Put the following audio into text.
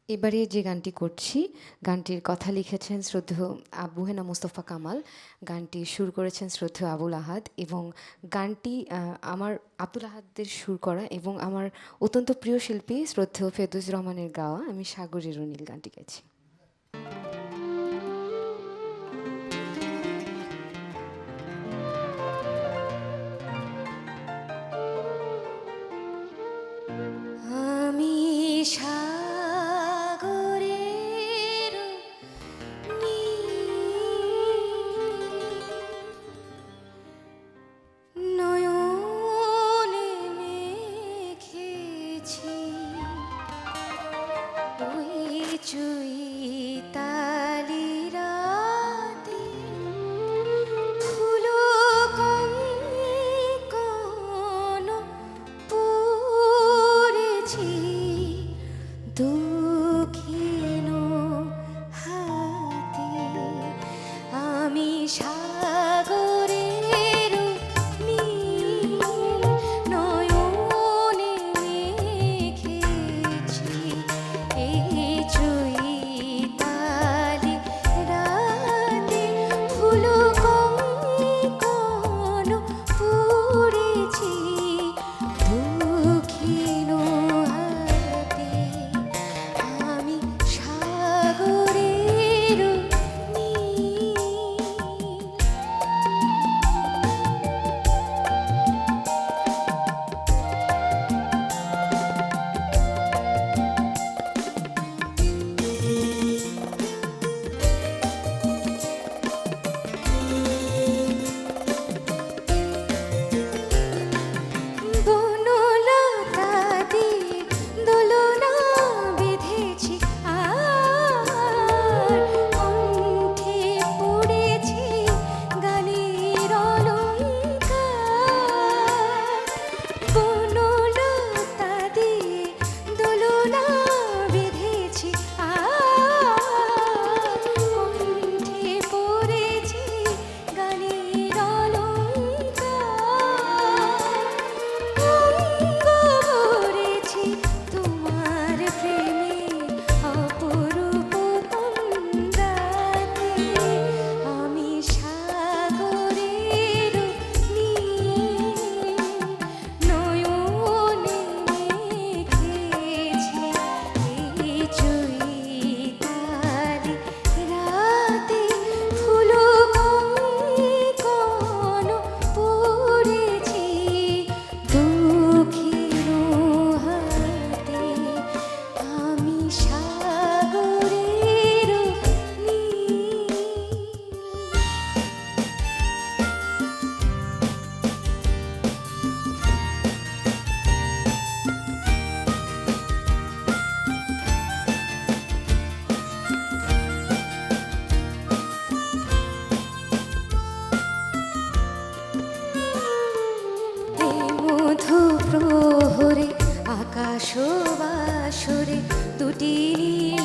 এবারে যে গানটি করছি, গানটির কথা লিখেছেন শ্রদ্ধেয় আবু হেনা মোস্তফা কামাল, গানটি সুর করেছেন শ্রদ্ধেয় আবুল আহাদ, এবং গানটি আমার আব্দুল আহাদের সুর করা এবং আমার অত্যন্ত প্রিয় শিল্পী শ্রদ্ধেয় ফেরদৌসী রহমানের গাওয়া আমি সাগরের নীল গানটি গেছি। আমি সাগরের নয়নে মেখেছি ওই চৈতালি রাতে ফুল কঙ্কণ পরেছি দুঃখিন হাতে আমি সাগরের নীল নয়নে মেখেছি এই চৈতালি রাতে ফুল কঙ্কণ পরেছি দুঃখিন হাতে আমি সাগরের নীল। বনলতা দিয়ে দোলনা বেঁধেছি আর কণ্ঠে পড়েছি গানের অলংকার। বনলতা দিয়ে দোলনা বেঁধেছি আর কণ্ঠে পড়েছি গানের অলংকার। অঙ্গ ভরেছি তোমার প্রেমে অপরূপ তন্দ্রাতে আমি সাগরের নীল নয়নে মেখেছি এই চৈতালি রাতে ফুল কঙ্কণ পরেছি দুঃখিন হাতে আমি সাগরের নীল। এই মধু প্রহরে আকাশ বাসরে দুটি নীল